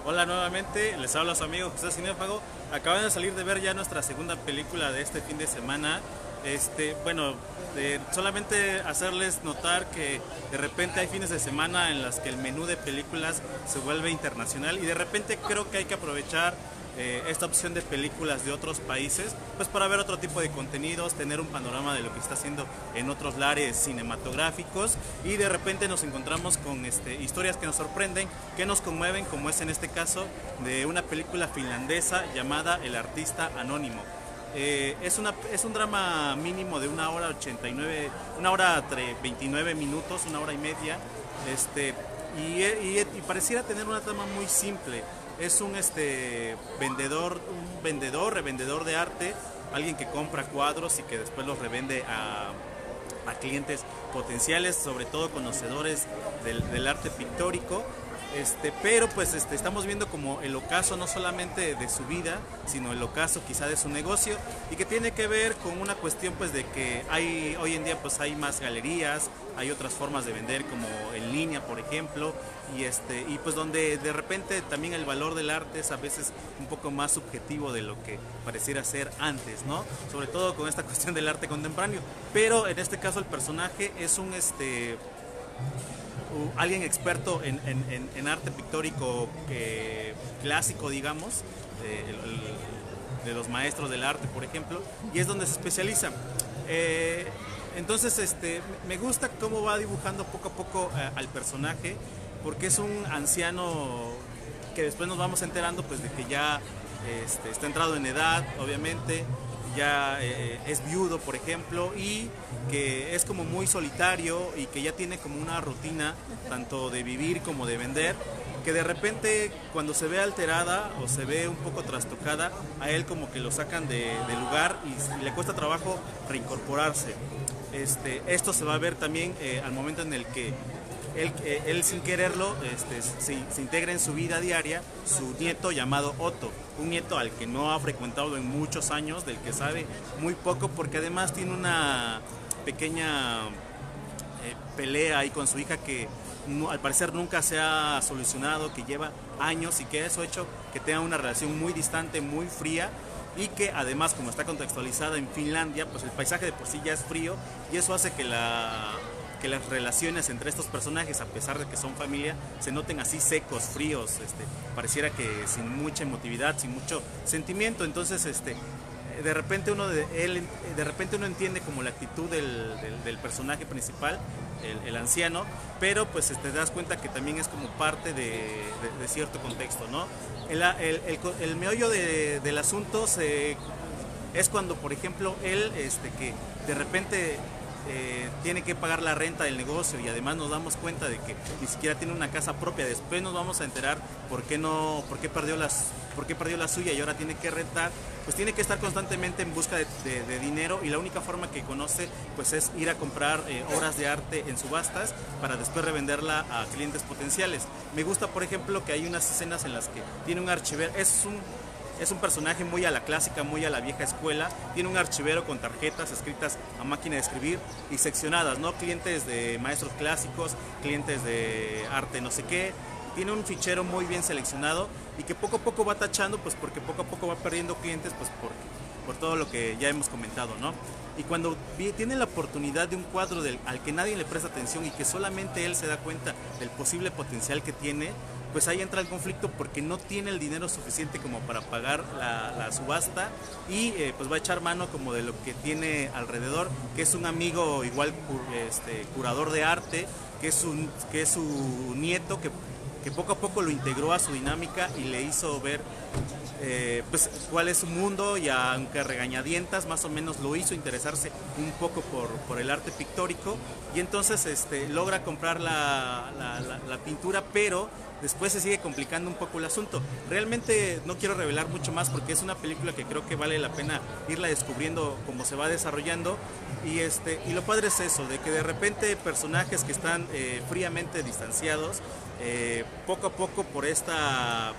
Hola nuevamente, les habla su amigo José Cinéfago. Acaban de salir de ver ya nuestra segunda película de este fin de semana. Solamente hacerles notar que de repente hay fines de semana en las que el menú de películas se vuelve internacional y de repente creo que hay que aprovechar esta opción de películas de otros países, pues para ver otro tipo de contenidos, tener un panorama de lo que está haciendo en otros lares cinematográficos y de repente nos encontramos con historias que nos sorprenden, que nos conmueven, como es en este caso de una película finlandesa llamada El Artista Anónimo. Es un drama mínimo de 1 hora 89, 1 hora 29 minutos, 1 hora y media, y pareciera tener una trama muy simple. Es un revendedor de arte, alguien que compra cuadros y que después los revende a clientes potenciales, sobre todo conocedores del arte pictórico. Pero pues estamos viendo como el ocaso no solamente de su vida, sino el ocaso quizá de su negocio, y que tiene que ver con una cuestión pues de que hoy en día pues hay más galerías, hay otras formas de vender como en línea por ejemplo, y pues donde de repente también el valor del arte es a veces un poco más subjetivo de lo que pareciera ser antes, ¿no? Sobre todo con esta cuestión del arte contemporáneo, pero en este caso el personaje es alguien experto en arte pictórico clásico, digamos, de los maestros del arte, por ejemplo, y es donde se especializa. Entonces, me gusta cómo va dibujando poco a poco al personaje, porque es un anciano que después nos vamos enterando pues de que ya está entrado en edad, obviamente, ya es viudo, por ejemplo, y que es como muy solitario y que ya tiene como una rutina tanto de vivir como de vender, que de repente cuando se ve alterada o se ve un poco trastocada, a él como que lo sacan del lugar y le cuesta trabajo reincorporarse. Esto se va a ver también al momento en el que él sin quererlo se integra en su vida diaria su nieto llamado Otto, un nieto al que no ha frecuentado en muchos años, del que sabe muy poco, porque además tiene una pequeña pelea ahí con su hija que al parecer nunca se ha solucionado, que lleva años y que eso ha hecho que tenga una relación muy distante, muy fría, y que además, como está contextualizada en Finlandia, pues el paisaje de por sí ya es frío y eso hace que las relaciones entre estos personajes, a pesar de que son familia, se noten así secos, fríos, pareciera que sin mucha emotividad, sin mucho sentimiento. Entonces, de repente uno entiende como la actitud del personaje principal, el anciano, pero pues te das cuenta que también es como parte de cierto contexto, ¿no? El meollo del asunto es cuando, por ejemplo, él, que de repente tiene que pagar la renta del negocio y además nos damos cuenta de que ni siquiera tiene una casa propia. Después nos vamos a enterar por qué perdió la suya y ahora tiene que rentar. Pues tiene que estar constantemente en busca de dinero, y la única forma que conoce pues es ir a comprar obras de arte en subastas para después revenderla a clientes potenciales. Me gusta, por ejemplo, que hay unas escenas en las que tiene un archivero. Es un personaje muy a la clásica, muy a la vieja escuela. Tiene un archivero con tarjetas escritas a máquina de escribir y seccionadas, ¿no? Clientes de maestros clásicos, clientes de arte no sé qué. Tiene un fichero muy bien seleccionado y que poco a poco va tachando, pues porque poco a poco va perdiendo clientes, pues por todo lo que ya hemos comentado, ¿no? Y cuando tiene la oportunidad de un cuadro al que nadie le presta atención y que solamente él se da cuenta del posible potencial que tiene, pues ahí entra el conflicto porque no tiene el dinero suficiente como para pagar la subasta, y pues va a echar mano como de lo que tiene alrededor, que es un amigo igual curador de arte, que es su nieto, que poco a poco lo integró a su dinámica y le hizo ver pues cuál es su mundo, y aunque regañadientas más o menos lo hizo interesarse un poco por el arte pictórico, y entonces logra comprar la pintura, pero después se sigue complicando un poco el asunto. Realmente no quiero revelar mucho más porque es una película que creo que vale la pena irla descubriendo como se va desarrollando, y lo padre es eso, de que de repente personajes que están fríamente distanciados, poco a poco por esta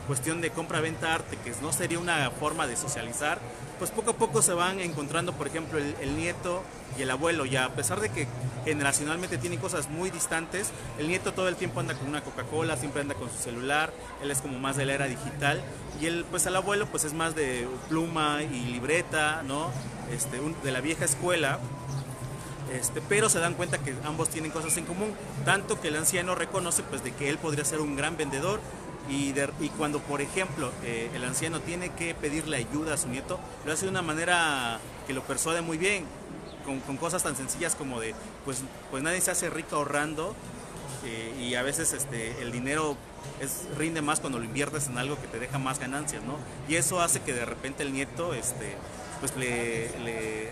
cuestión de compra-venta arte, que no sería una forma de socializar, pues poco a poco se van encontrando, por ejemplo, el nieto y el abuelo, y a pesar de que generacionalmente tienen cosas muy distantes. El nieto todo el tiempo anda con una Coca-Cola, siempre anda con su celular, él es como más de la era digital, y él, pues al abuelo pues es más de pluma y libreta, ¿no? De la vieja escuela. Pero se dan cuenta que ambos tienen cosas en común, tanto que el anciano reconoce pues de que él podría ser un gran vendedor, y cuando por ejemplo el anciano tiene que pedirle ayuda a su nieto, lo hace de una manera que lo persuade muy bien, con cosas tan sencillas como de pues nadie se hace rico ahorrando, y a veces el dinero rinde más cuando lo inviertes en algo que te deja más ganancias, ¿no? Y eso hace que de repente el nieto pues le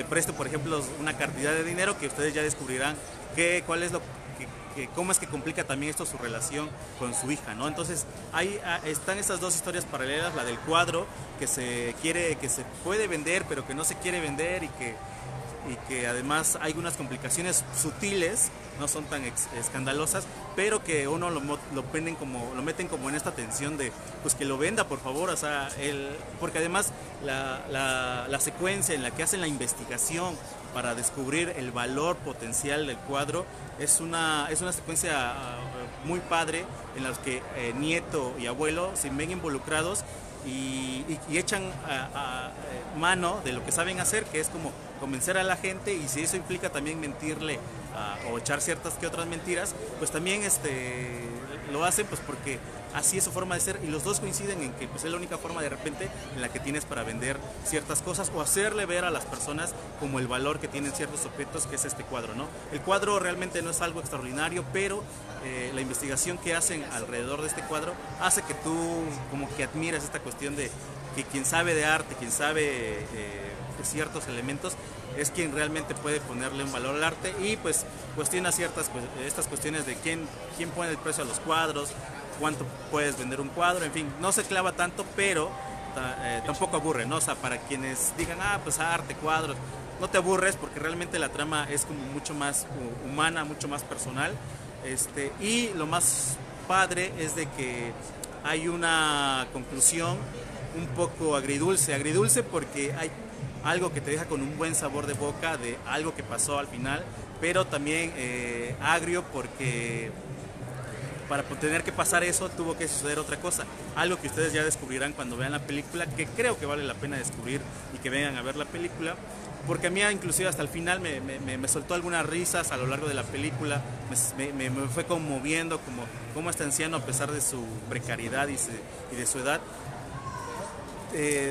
preste, por ejemplo, una cantidad de dinero que ustedes ya descubrirán cuál es cómo es que complica también esto su relación con su hija, ¿no? Entonces ahí están estas dos historias paralelas, la del cuadro que se puede vender pero que no se quiere vender, y que además hay unas complicaciones sutiles, no son tan escandalosas, pero que uno lo meten como en esta tensión de pues que lo venda, por favor, o sea, porque además la secuencia en la que hacen la investigación para descubrir el valor potencial del cuadro es una secuencia muy padre, en la que nieto y abuelo se ven involucrados y echan mano de lo que saben hacer, que es como convencer a la gente, y si eso implica también mentirle o echar ciertas que otras mentiras, pues también lo hacen pues porque así es su forma de ser, y los dos coinciden en que pues es la única forma de repente en la que tienes para vender ciertas cosas o hacerle ver a las personas como el valor que tienen ciertos objetos, que es este cuadro, ¿no? El cuadro realmente no es algo extraordinario, pero la investigación que hacen alrededor de este cuadro hace que tú como que admires esta cuestión de que quien sabe de arte, quien sabe de ciertos elementos, es quien realmente puede ponerle un valor al arte, y pues cuestiona estas cuestiones de quién pone el precio a los cuadros, cuánto puedes vender un cuadro, en fin, no se clava tanto, pero tampoco aburre, ¿no? O sea, para quienes digan, pues arte, cuadros, no te aburres, porque realmente la trama es como mucho más humana, mucho más personal, y lo más padre es de que hay una conclusión un poco agridulce porque hay algo que te deja con un buen sabor de boca de algo que pasó al final, pero también agrio porque para tener que pasar eso tuvo que suceder otra cosa, algo que ustedes ya descubrirán cuando vean la película, que creo que vale la pena descubrir y que vengan a ver la película, porque a mí inclusive hasta el final me soltó algunas risas a lo largo de la película, me fue conmoviendo como este anciano, a pesar de su precariedad y de su edad,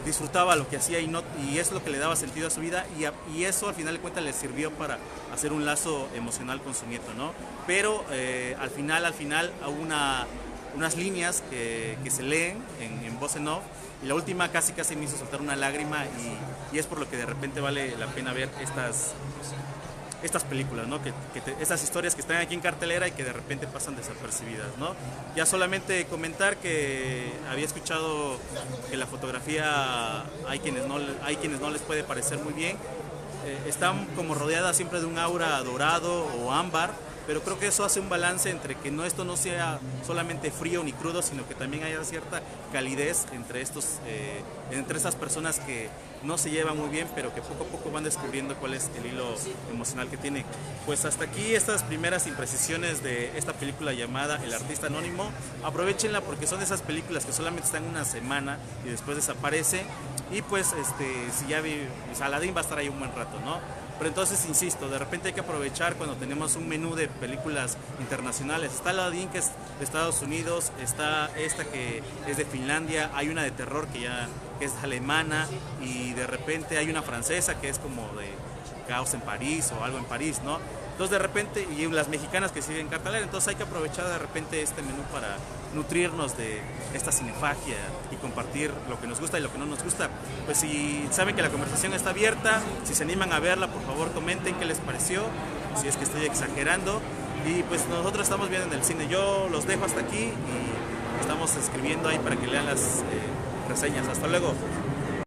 disfrutaba lo que hacía, y es lo que le daba sentido a su vida, y eso al final de cuentas le sirvió para hacer un lazo emocional con su nieto, ¿no? Pero al final hubo unas líneas que se leen en voz en off, y la última casi me hizo soltar una lágrima, y es por lo que de repente vale la pena ver estas películas, ¿no? Estas historias que están aquí en cartelera y que de repente pasan desapercibidas, ¿no? Ya solamente comentar que había escuchado que la fotografía hay quienes no les puede parecer muy bien, están como rodeadas siempre de un aura dorado o ámbar, pero creo que eso hace un balance entre que esto no sea solamente frío ni crudo, sino que también haya cierta calidez entre esas personas que no se llevan muy bien, pero que poco a poco van descubriendo cuál es el hilo emocional que tiene. Pues hasta aquí estas primeras imprecisiones de esta película llamada El Artista Anónimo. Aprovechenla porque son de esas películas que solamente están una semana y después desaparece, y pues si ya vi, Aladdin va a estar ahí un buen rato, ¿no? Pero entonces, insisto, de repente hay que aprovechar cuando tenemos un menú de películas internacionales. Está Aladdin, que es de Estados Unidos, está esta que es de Finlandia, hay una de terror que es alemana, y de repente hay una francesa que es como de Caos en París o algo en París, ¿no? Entonces de repente, y las mexicanas que siguen en cartelera, entonces hay que aprovechar de repente este menú para nutrirnos de esta cinefagia y compartir lo que nos gusta y lo que no nos gusta. Pues si saben que la conversación está abierta, si se animan a verla, por favor comenten qué les pareció, si es que estoy exagerando, y pues nosotros estamos viendo en el cine. Yo los dejo hasta aquí y estamos escribiendo ahí para que lean las reseñas. Hasta luego.